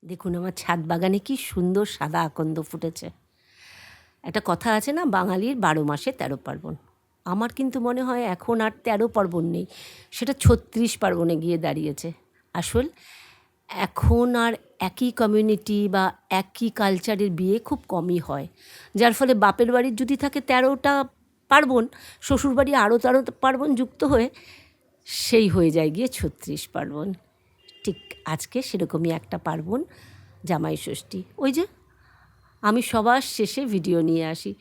দেখুন আমার ছাদ বাগানে কি সুন্দর সাদা আকন্দ ফুটেছে। একটা কথা আছে না, বাঙালির ১২ মাসে ১৩ পার্বণ। আমার কিন্তু মনে হয় এখন আর ১৩ পার্বণ নেই, সেটা ৩৬ পার্বণে গিয়ে দাঁড়িয়েছে। আসল এখন আর একই কমিউনিটি বা একই কালচারের বিয়ে খুব কমই হয়, যার ফলে বাপের বাড়ির যদি থাকে ১৩টা পার্বণ, শ্বশুরবাড়ি আরও ১৩টা পার্বণ যুক্ত হয়ে সেই হয়ে যায় গিয়ে ৩৬ পার্বণ। ঠিক আজকে সেরকমই একটা পার্বণ, জামাই ষষ্ঠী। ওই যে আমি সবার শেষে ভিডিও নিয়ে আসি।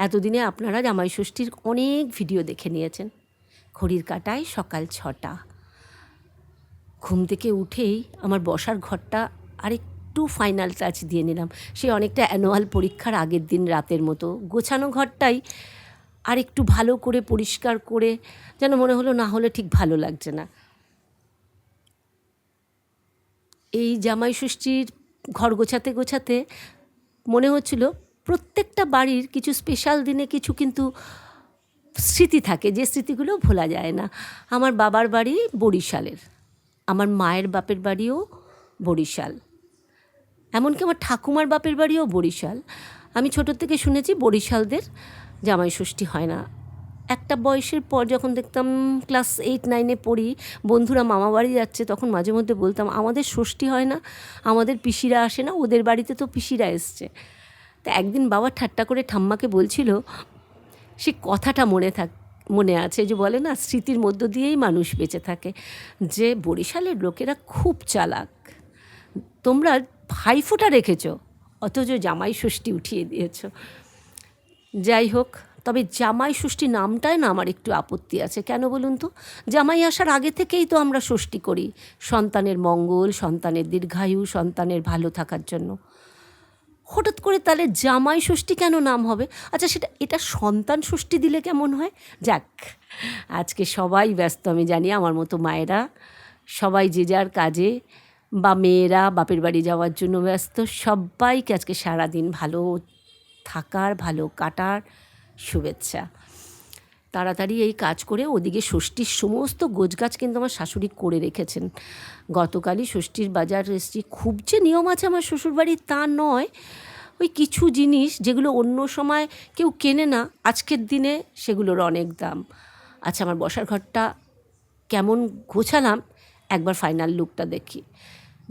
এতদিনে আপনারা জামাই ষষ্ঠীর অনেক ভিডিও দেখে নিয়েছেন। ঘড়ির কাঁটায় সকাল ৬টা। ঘুম থেকে উঠেই আমার বসার ঘরটা আরেকটু ফাইনাল টাচ দিয়ে নিলাম। সে অনেকটা অ্যানুয়াল পরীক্ষার আগের দিন রাতের মতো গোছানো ঘরটাই আরেকটু ভালো করে পরিষ্কার করে, যেন মনে হলো না হলে ঠিক ভালো লাগছে না। এই জামাই ষষ্ঠীর ঘর গোছাতে গোছাতে মনে হচ্ছিল প্রত্যেকটা বাড়ির কিছু স্পেশাল দিনে কিছু কিন্তু স্মৃতি থাকে, যে স্মৃতিগুলো ভোলা যায় না। আমার বাবার বাড়ি বরিশালের, আমার মায়ের বাপের বাড়িও বরিশাল, এমনকি আমার ঠাকুমার বাপের বাড়িও বরিশাল। আমি ছোটোর থেকে শুনেছি বরিশালদের জামাই ষষ্ঠী হয় না। একটা বয়সের পর যখন দেখতাম ক্লাস 8-9-এ পড়ি, বন্ধুরা মামা বাড়ি যাচ্ছে, তখন মাঝে মধ্যে বলতাম আমাদের ষষ্ঠী হয় না, আমাদের পিসিরা আসে না, ওদের বাড়িতে তো পিসিরা এসছে। তা একদিন বাবা ঠাট্টা করে ঠাম্মাকে বলছিল, সে কথাটা মনে আছে, যে বলে না স্মৃতির মধ্য দিয়েই মানুষ বেঁচে থাকে, যে বরিশালের লোকেরা খুব চালাক, তোমরা ভাইফোঁটা রেখেছ অথচ জামাই ষষ্ঠী উঠিয়ে দিয়েছ। যাই হোক, তবে জামাই ষষ্ঠী নামটায় না আমার একটু আপত্তি আছে। কেন বলুন তো? জামাই আসার আগে থেকেই তো আমরা ষষ্ঠী করি, সন্তানের মঙ্গল, সন্তানের দীর্ঘায়ু, সন্তানের ভালো থাকার জন্য। হঠাৎ করে তাহলে জামাই ষষ্ঠী কেন নাম হবে? আচ্ছা, এটা সন্তান ষষ্ঠী দিলে কেমন হয়? যাক, আজকে সবাই ব্যস্ত, আমি জানি আমার মতো মায়েরা সবাই যে যার কাজে, বা মেয়েরা বাপের বাড়ি যাওয়ার জন্য ব্যস্ত। সবাইকে আজকে সারাদিন ভালো থাকার, ভালো কাটার শুভেচ্ছা। তাড়াতাড়ি এই কাজ করে ওদিকে ষষ্ঠীর সমস্ত গোছগাছ কিন্তু আমার শাশুড়ি করে রেখেছেন। গতকালই ষষ্ঠীর বাজার এসেছি। খুব যে নিয়ম আছে আমার শ্বশুরবাড়ির তা নয়, ওই কিছু জিনিস যেগুলো অন্য সময় কেউ কেনে না, আজকের দিনে সেগুলোর অনেক দাম। আচ্ছা, আমার বসার ঘরটা কেমন গোছালাম একবার ফাইনাল লুকটা দেখি।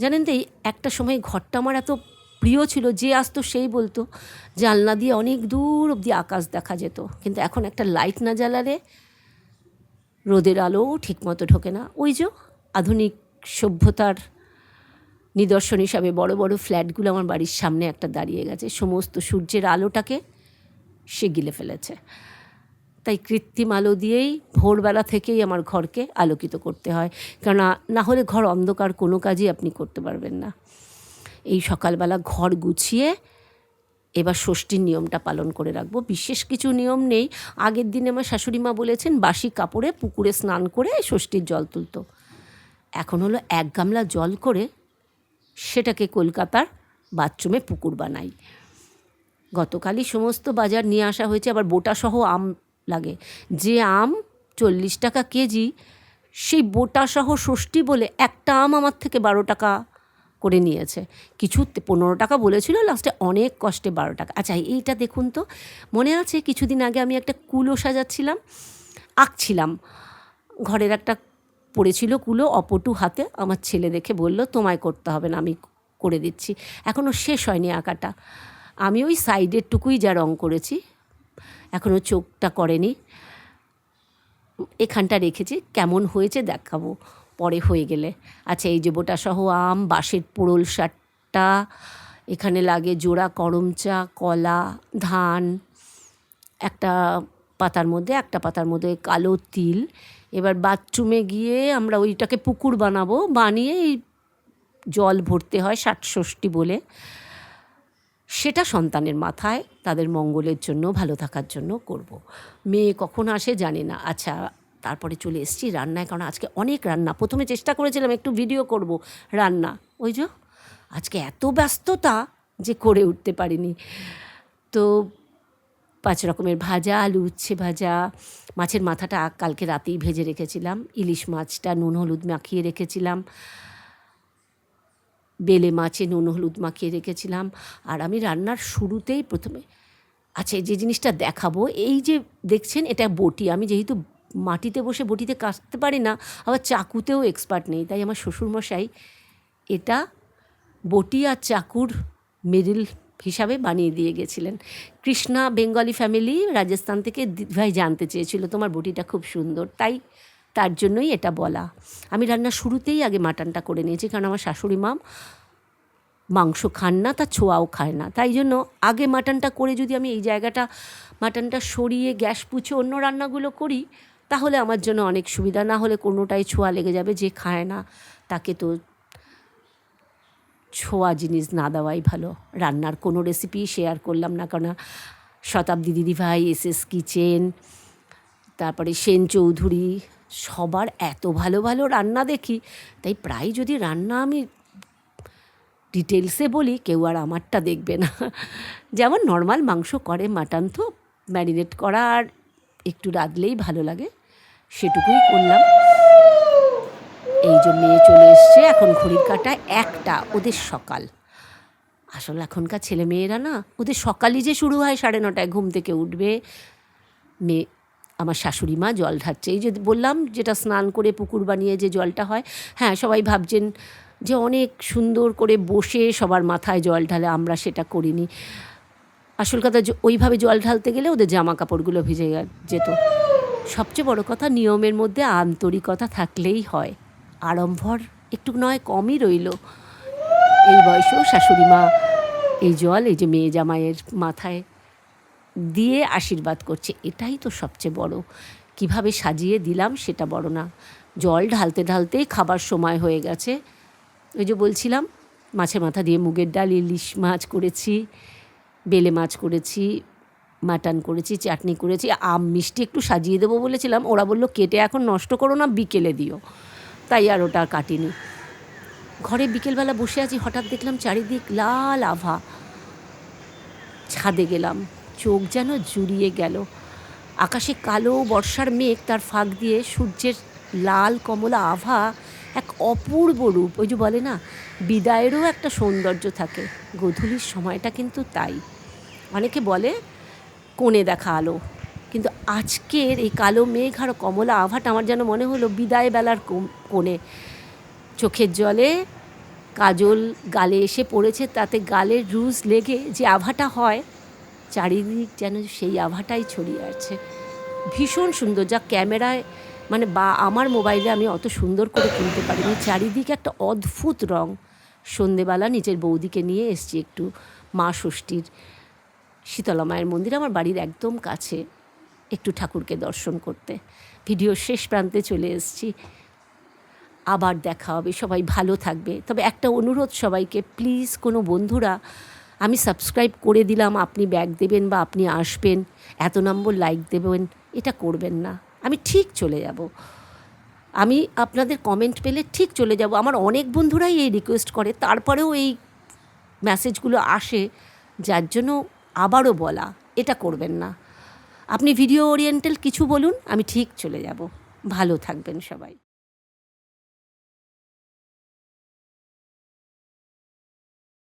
জানেন তো, এই একটা সময় ঘরটা আমার এত প্রিয় ছিল, যে আসতো সেই বলতো জানলা দিয়ে অনেক দূর অবধি আকাশ দেখা যেত, কিন্তু এখন একটা লাইট না জ্বালালে রোদের আলোও ঠিকমতো ঢোকে না। ওই যে আধুনিক সভ্যতার নিদর্শন হিসাবে বড় বড় ফ্ল্যাটগুলো আমার বাড়ির সামনে একটা দাঁড়িয়ে গেছে, সমস্ত সূর্যের আলোটাকে সে গিলে ফেলেছে। তাই কৃত্রিম আলো দিয়েই ভোরবেলা থেকেই আমার ঘরকে আলোকিত করতে হয়, কেননা না হলে ঘর অন্ধকার, কোনো কাজই আপনি করতে পারবেন না। এই সকালবেলা ঘর গুছিয়ে এবার ষষ্ঠীর নিয়মটা পালন করে রাখবো। বিশেষ কিছু নিয়ম নেই। আগের দিনে আমার শাশুড়ি মা বলেছেন বাসি কাপড়ে পুকুরে স্নান করে ষষ্ঠীর জল তুলতো। এখন হলো 1 গামলা জল করে সেটাকে কলকাতার বাথরুমে পুকুর বানাই। গতকালই সমস্ত বাজার নিয়ে আসা হয়েছে, আবার বোটাসহ আম লাগে। যে আম 40 টাকা কেজি, সেই বোটাসহ ষষ্ঠী বলে একটা আম আমার থেকে 12 টাকা করে নিয়েছে। কিছু 15 টাকা বলেছিল, লাস্টে অনেক কষ্টে 12 টাকা। আচ্ছা, এইটা দেখুন তো, মনে আছে কিছুদিন আগে আমি একটা কুলো সাজাচ্ছিলাম, আঁকছিলাম, ঘরের একটা পড়েছিল কুলো অপটু হাতে, আমার ছেলে দেখে বলল তোমায় করতে হবে না, আমি করে দিচ্ছি। এখনও শেষ হয়নি আঁকাটা, আমি ওই সাইডের টুকুই যা রং করেছি, এখনও চোখটা করেনি। এখানটা রেখেছি, কেমন হয়েছে দেখাবো পরে হয়ে গেলে। আচ্ছা, এই যে বোটাসহ আম, বাঁশের পোড়ল 60টা, এখানে লাগে জোড়া করমচা, কলা, ধান, একটা পাতার মধ্যে কালো তিল। এবার বাথরুমে গিয়ে আমরা ওইটাকে পুকুর বানাবো, বানিয়ে এই জল ভরতে হয় ষাট ষষ্ঠী বলে, সেটা সন্তানের মাথায় তাদের মঙ্গলের জন্য, ভালো থাকার জন্য করব। মেয়ে কখন আসে জানি না। আচ্ছা, তারপরে চলে এসেছি রান্নায়, কারণ আজকে অনেক রান্না। প্রথমে চেষ্টা করেছিলাম একটু ভিডিও করব রান্না, ওই যে আজকে এত ব্যস্ততা যে করে উঠতে পারিনি। তো 5 রকমের ভাজা, আলু উচ্ছে ভাজা, মাছের মাথাটা কালকে রাতেই ভেজে রেখেছিলাম, ইলিশ মাছটা নুন হলুদ মাখিয়ে রেখেছিলাম, বেলে মাছে নুন হলুদ মাখিয়ে রেখেছিলাম। আর আমি রান্নার শুরুতেই প্রথমে আচ্ছা যে জিনিসটা দেখাবো, এই যে দেখছেন এটা বটি। আমি যেহেতু মাটিতে বসে বটিতে কাটতে পারি না, আবার চাকুতেও এক্সপার্ট নেই, তাই আমার শ্বশুরমশাই এটা বটি আর চাকুর মিডল হিসাবে বানিয়ে দিয়ে গেছিলেন। কৃষ্ণা বেঙ্গলি ফ্যামিলি, রাজস্থান থেকে দিদিভাই জানতে চেয়েছিল তোমার বটিটা খুব সুন্দর, তাই তার জন্যই এটা বলা। আমি রান্নার শুরুতেই আগে মাটনটা করে নিয়েছি, কারণ আমার শাশুড়ি মা মাংস খান না, তার ছোঁয়াও খায় না, তাই জন্য আগে মাটনটা করে যদি আমি এই জায়গাটা মাটনটা সরিয়ে গ্যাস পুছে অন্য রান্নাগুলো করি, তাহলে আমার জন্য অনেক সুবিধা। না হলে কোনোটাই ছোঁয়া লেগে যাবে, যে খায় না তাকে তো ছোঁয়া জিনিস না দেওয়াই ভালো। রান্নার কোনো রেসিপি শেয়ার করলাম না, কারণ শতাব্দী দিদিভাই, এসএস কিচেন, তারপরে সেন চৌধুরী, সবার এত ভালো ভালো রান্না দেখি, তাই প্রায় যদি রান্না আমি ডিটেলসে বলি কেউ আর আমারটা দেখবে না। যেমন নর্মাল মাংস করে, মাটন তো ম্যারিনেট করা আর একটু রাঁধলেই ভালো লাগে, সেটুকুই করলাম। এই যে মেয়ে চলে এসছে, এখন ঘড়ির কাঁটায় 1টা, ওদের সকাল। আসলে এখনকার ছেলে মেয়েরা না, ওদের সকালই যে শুরু হয় 9:30 ঘুম থেকে উঠবে। মেয়ে আমার শাশুড়ি মা জল ঢালছে, এই যে বললাম যেটা স্নান করে পুকুর বানিয়ে যে জলটা হয়, হ্যাঁ সবাই ভাবছেন যে অনেক সুন্দর করে বসে সবার মাথায় জল ঢালে, আমরা সেটা করিনি। আসল কথা ওইভাবে জল ঢালতে গেলে ওদের জামা কাপড়গুলো ভিজে যেত। সবচেয়ে বড় কথা, নিয়মের মধ্যে আন্তরিকতা থাকলেই হয়, আড়ম্বর একটু নয় কমই রইল। এই বয়সেও শাশুড়ি মা এই জল এই যে মেয়ে জামাইয়ের মাথায় দিয়ে আশীর্বাদ করছে, এটাই তো সবচেয়ে বড়। কিভাবে সাজিয়ে দিলাম সেটা বড় না, জল ঢালতে ঢালতেই খাবার সময় হয়ে গেছে। ওই যে বলছিলাম মাছের মাথা দিয়ে মুগের ডাল, ইলিশ মাছ করেছি, বেলে মাছ করেছি, মাটন করেছি, চাটনি করেছি, আম মিষ্টি একটু সাজিয়ে দেবো বলেছিলাম, ওরা বললো কেটে এখন নষ্ট করো না, বিকেলে দিও, তাই আর ওটা কাটিনি। ঘরে বিকেলবেলা বসে আছি, হঠাৎ দেখলাম চারিদিক লাল আভা। ছাদে গেলাম, চোখ যেন জুড়িয়ে গেল। আকাশে কালো বর্ষার মেঘ, তার ফাঁক দিয়ে সূর্যের লাল কমলা আভা, এক অপূর্ব রূপ। ওই যে বলে না, বিদায়েরও একটা সৌন্দর্য থাকে, গোধূলির সময়টা কিন্তু তাই। অনেকে বলে কোণে দেখা আলো, কিন্তু আজকের এই কালো মেঘ আর কমলা আভাটা আমার যেন মনে হলো বিদায় বেলার কোণে। চোখের জলে কাজল গালে এসে পড়েছে, তাতে গালের রুজ লেগে যে আভাটা হয়, চারিদিক যেন সেই আভাটাই ছড়িয়ে আছে। ভীষণ সুন্দর, যা ক্যামেরায় মানে বা আমার মোবাইলে আমি অত সুন্দর করে তুলতে পারিনি। চারিদিকে একটা অদ্ভুত রং। সন্ধেবেলা নিজের বৌদিকে নিয়ে এসছি একটু মা ষষ্ঠীর শীতলা মায়ের মন্দির, আমার বাড়ির একদম কাছে, একটু ঠাকুরকে দর্শন করতে। ভিডিওর শেষ প্রান্তে চলে এসেছি। আবার দেখা হবে, সবাই ভালো থাকবে। তবে একটা অনুরোধ সবাইকে, প্লিজ কোনো বন্ধুরা, আমি সাবস্ক্রাইব করে দিলাম, আপনি ব্যাক দেবেন বা আপনি আসবেন, এত নম্বর লাইক দেবেন, এটা করবেন না। আমি ঠিক চলে যাব, আমি আপনাদের কমেন্ট পেলে ঠিক চলে যাব। আমার অনেক বন্ধুরাই এই রিকোয়েস্ট করে, তারপরেও এই মেসেজগুলো আসে, যার জন্য আবারও বলা, এটা করবেন না। আপনি ভিডিও ওরিয়েন্টাল কিছু বলুন, আমি ঠিক চলে যাব। ভালো থাকবেন সবাই।